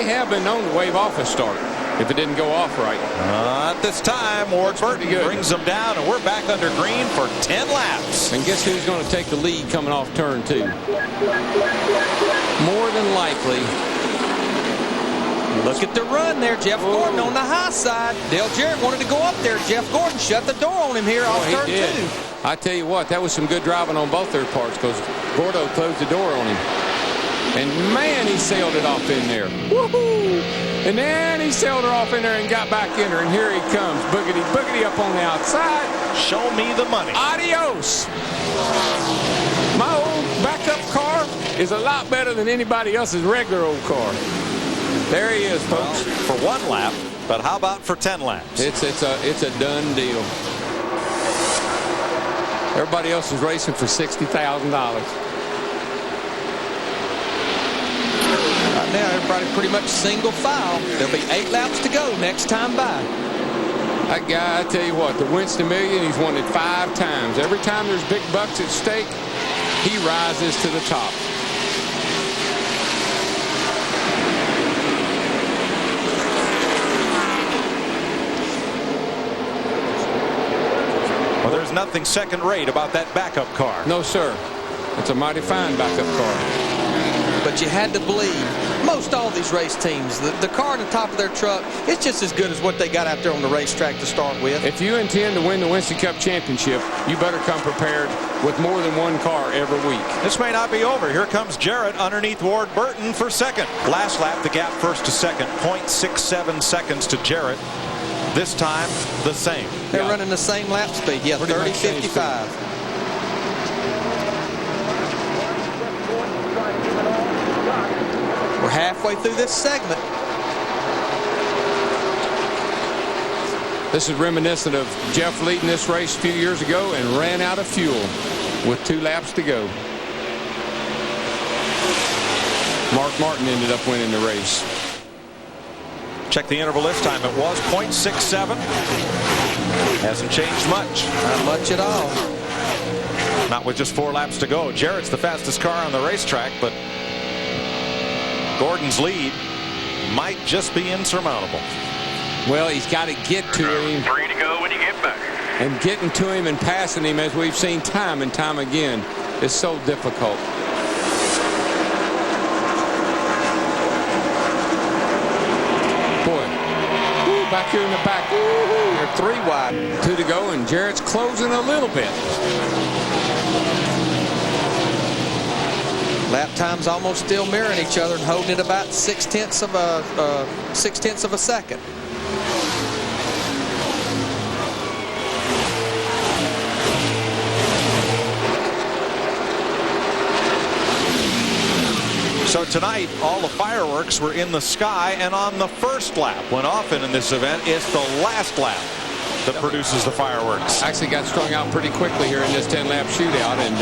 they have been known to wave off a start if it didn't go off right. Not this time. Ward Burton brings them down, and we're back under green for 10 laps. And guess who's going to take the lead coming off turn 2? More than likely. Look at the run there. Jeff Gordon on the high side. Dale Jarrett wanted to go up there. Jeff Gordon shut the door on him here off turn 2. I tell you what, that was some good driving on both their parts because Gordo closed the door on him. And man, he sailed it off in there. Woohoo! And then he sailed her off in there and got back in her. And here he comes. Boogity, boogity up on the outside. Show me the money. Adios. My old backup car is a lot better than anybody else's regular old car. There he is, folks. Well, for 1 lap, but how about for 10 laps? It's a done deal. Everybody else is racing for $60,000. Now everybody pretty much single file. There'll be 8 laps to go next time by. That guy, I tell you what, the Winston Million, he's won it 5 times. Every time there's big bucks at stake, he rises to the top. Well, there's nothing second rate about that backup car. No, sir. It's a mighty fine backup car. But you had to believe most all these race teams, the car on the top of their truck, it's just as good as what they got out there on the racetrack to start with. If you intend to win the Winston Cup Championship, you better come prepared with more than 1 car every week. This may not be over. Here comes Jarrett underneath Ward Burton for second. Last lap, the gap first to second, 0.67 seconds to Jarrett. This time, the same. They're running the same lap speed. Yeah, 30-55. We're halfway through this segment. This is reminiscent of Jeff leading this race a few years ago and ran out of fuel with 2 laps to go. Mark Martin ended up winning the race. Check the interval this time. It was 0.67. Hasn't changed much. Not much at all. Not with just 4 laps to go. Jarrett's the fastest car on the racetrack, but Gordon's lead might just be insurmountable. Well, he's got to get to him. 3 to go when you get back. And getting to him and passing him, as we've seen time and time again, is so difficult. Boy, back here in the back. They're 3 wide. 2 to go, and Jarrett's closing a little bit. Lap times almost still mirroring each other and holding it about 0.6 of a second. So tonight, all the fireworks were in the sky, and on the first lap, when often in this event, it's the last lap that produces the fireworks. Actually got strung out pretty quickly here in this 10-lap shootout, and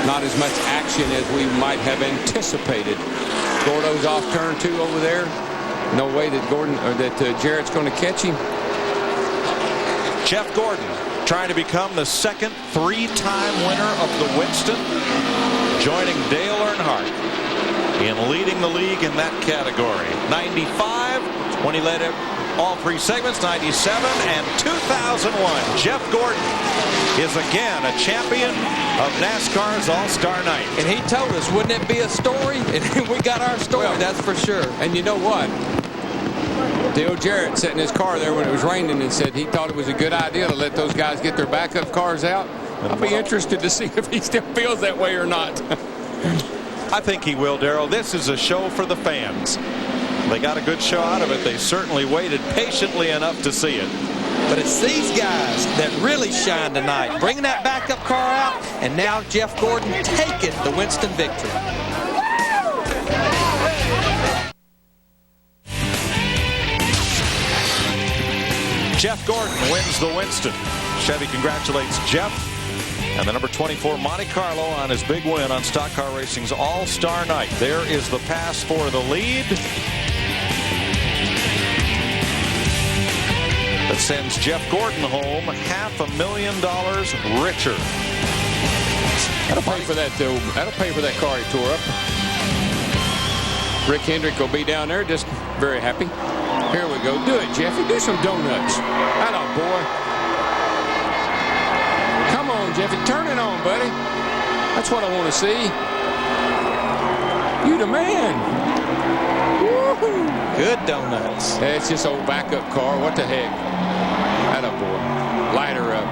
not as much action as we might have anticipated. Gordo's off turn 2 over there. No way that Jarrett's going to catch him. Jeff Gordon trying to become the second 3-time winner of the Winston, joining Dale Earnhardt in leading the league in that category. 95 when he led all 3 segments, 97 and 2001. Jeff Gordon is again a champion of NASCAR's All-Star Night. And he told us, wouldn't it be a story? And we got our story, well, that's for sure. And you know what? Dale Jarrett sat in his car there when it was raining and said he thought it was a good idea to let those guys get their backup cars out. I'll be interested to see if he still feels that way or not. I think he will, Darrell. This is a show for the fans. They got a good show out of it. They certainly waited patiently enough to see it. But it's these guys that really shine tonight, bringing that backup car out, and now Jeff Gordon taking the Winston victory. Jeff Gordon wins the Winston. Chevy congratulates Jeff and the number 24 Monte Carlo on his big win on Stock Car Racing's All-Star Night. There is the pass for the lead. That sends Jeff Gordon home $500,000 richer. That'll pay for that, though. That'll pay for that car he tore up. Rick Hendrick will be down there just very happy. Here we go. Do it, Jeffy. Do some donuts. Atta boy. Come on, Jeffy. Turn it on, buddy. That's what I want to see. You the man. Woo-hoo. Good donuts. It's just old backup car. What the heck? Atta boy. Light her up.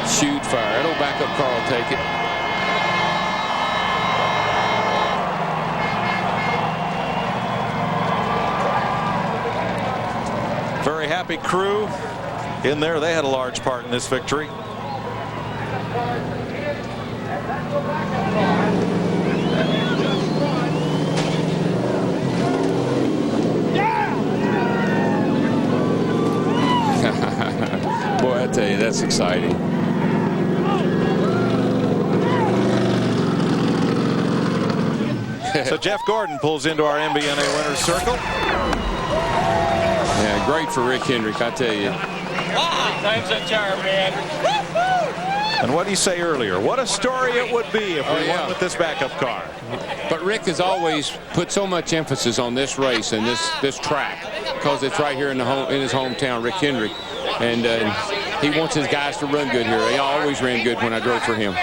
Shoot fire. That old backup car will take it. Very happy crew in there. They had a large part in this victory. Boy, I tell you, that's exciting. So Jeff Gordon pulls into our MBNA winner's circle. Yeah, great for Rick Hendrick, I tell you. Wow, thanks a charm, man. And what did he say earlier? What a story it would be if we won with this backup car. But Rick has always put so much emphasis on this race and this track because it's right here in his hometown, Rick Hendrick, and he wants his guys to run good here. He always ran good when I drove for him.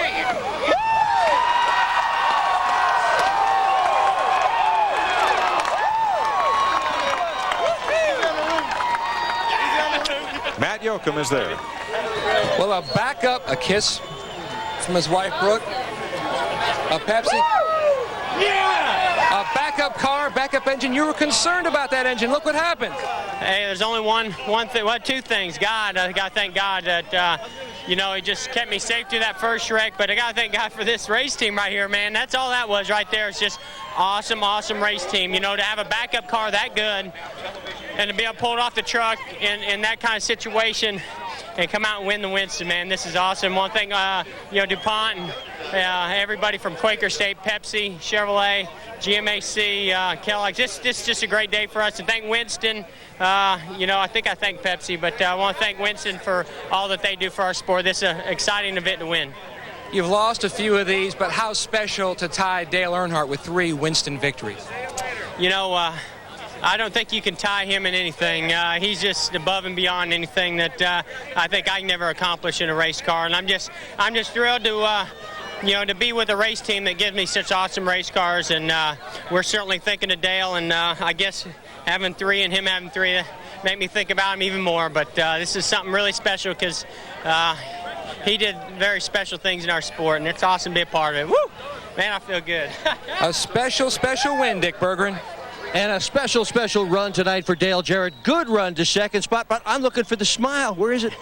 Matt Yoakum is there. Well, a backup, a kiss from his wife, Brooke. A Pepsi. A backup car, backup engine. You were concerned about that engine. Look what happened. Hey, there's only one thing, well, two things. God, I got to thank God that, you know, he just kept me safe through that first wreck. But I got to thank God for this race team right here, man. That's all that was right there. It's just awesome, awesome race team. You know, to have a backup car that good and to be able to pull it off the truck in that kind of situation and come out and win the Winston, man. This is awesome. One thing, you know, DuPont and everybody from Quaker State, Pepsi, Chevrolet, GMAC, Kellogg's. This is just a great day for us. And thank Winston. You know, I think I thank Pepsi, but I want to thank Winston for all that they do for our sport. This is an exciting event to win. You've lost a few of these, but how special to tie Dale Earnhardt with 3 Winston victories? You know, I don't think you can tie him in anything. He's just above and beyond anything that I think I can never accomplish in a race car. And I'm just thrilled to, you know, to be with a race team that gives me such awesome race cars. And we're certainly thinking of Dale. And I guess having 3 and him having 3 make me think about him even more. But this is something really special because he did very special things in our sport, and it's awesome to be a part of it. Woo! Man, I feel good. A special, special win, Dick Bergeron. And a special, special run tonight for Dale Jarrett. Good run to second spot, but I'm looking for the smile. Where is it?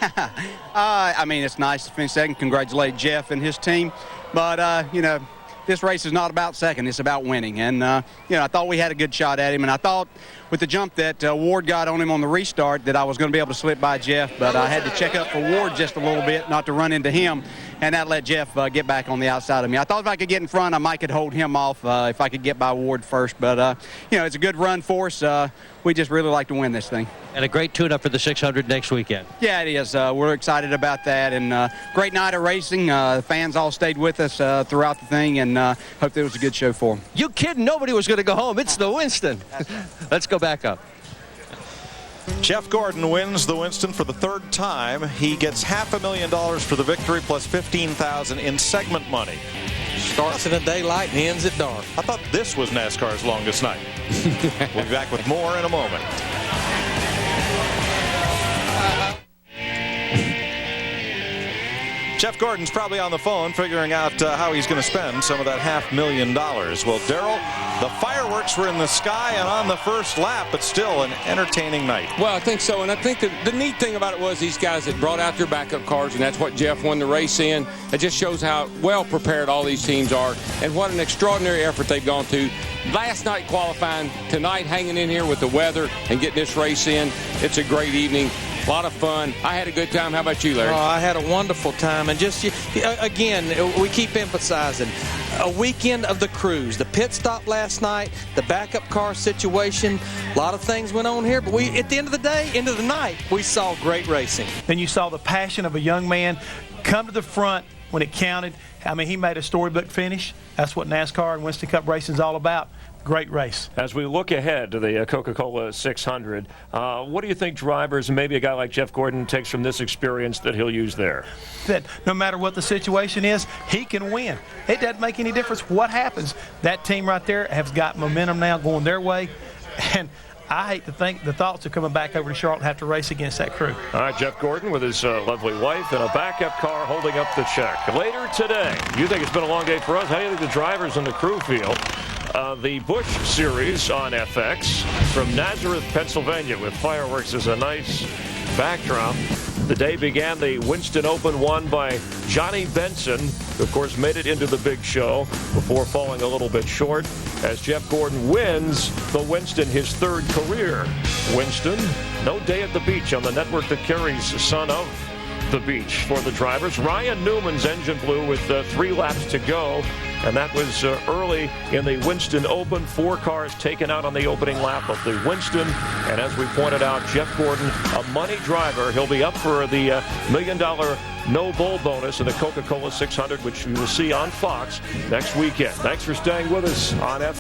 I mean, it's nice to finish second. Congratulate Jeff and his team. But, you know, this race is not about second. It's about winning. And, you know, I thought we had a good shot at him. And I thought with the jump that Ward got on him on the restart that I was going to be able to slip by Jeff. But I had to check up for Ward just a little bit, not to run into him. And that let Jeff get back on the outside of me. I thought if I could get in front, I might could hold him off if I could get by Ward first. But, you know, it's a good run for us. We just really like to win this thing. And a great tune-up for the 600 next weekend. Yeah, it is. We're excited about that. And great night of racing. The fans all stayed with us throughout the thing, and hope it was a good show for them. You kidding? Nobody was going to go home. It's the Winston. Let's go back up. Jeff Gordon wins the Winston for the 3rd time. He gets $500,000 for the victory plus $15,000 in segment money. Starts in a daylight and ends at dark. I thought this was NASCAR's longest night. We'll be back with more in a moment. Jeff Gordon's probably on the phone figuring out how he's going to spend some of that $500,000. Well, Darrell, the fireworks were in the sky and on the first lap, but still an entertaining night. Well, I think so, and I think the neat thing about it was these guys that brought out their backup cars, and that's what Jeff won the race in. It just shows how well prepared all these teams are and what an extraordinary effort they've gone to. Last night qualifying, tonight hanging in here with the weather and getting this race in. It's a great evening. A lot of fun. I had a good time. How about you, Larry? Oh, I had a wonderful time. And just, again, we keep emphasizing a weekend of the cruise. The pit stop last night, the backup car situation, a lot of things went on here. But at the end of the day, we saw great racing. Then you saw the passion of a young man come to the front, when it counted. I mean, he made a storybook finish. That's what NASCAR and Winston Cup racing is all about. Great race. As we look ahead to the Coca-Cola 600, what do you think drivers and maybe a guy like Jeff Gordon takes from this experience that he'll use there? That no matter what the situation is, he can win. It doesn't make any difference what happens. That team right there has got momentum now going their way, and I hate to think the thoughts of coming back over to Charlotte and have to race against that crew. All right, Jeff Gordon with his lovely wife in a backup car holding up the check. Later today, you think it's been a long day for us? How do you think the drivers and the crew feel? The Busch Series on FX from Nazareth, Pennsylvania, with fireworks as a nice backdrop. The day began the Winston Open won by Johnny Benson, who of course made it into the big show before falling a little bit short as Jeff Gordon wins the Winston, his third career. Winston, no day at the beach on the network that carries Son of the Beach for the drivers. Ryan Newman's engine blew with 3 laps to go, and that was early in the Winston Open. 4 cars taken out on the opening lap of the Winston, and as we pointed out, Jeff Gordon, a money driver. He'll be up for the $1 million no bull bonus in the Coca-Cola 600, which you will see on Fox next weekend. Thanks for staying with us on F.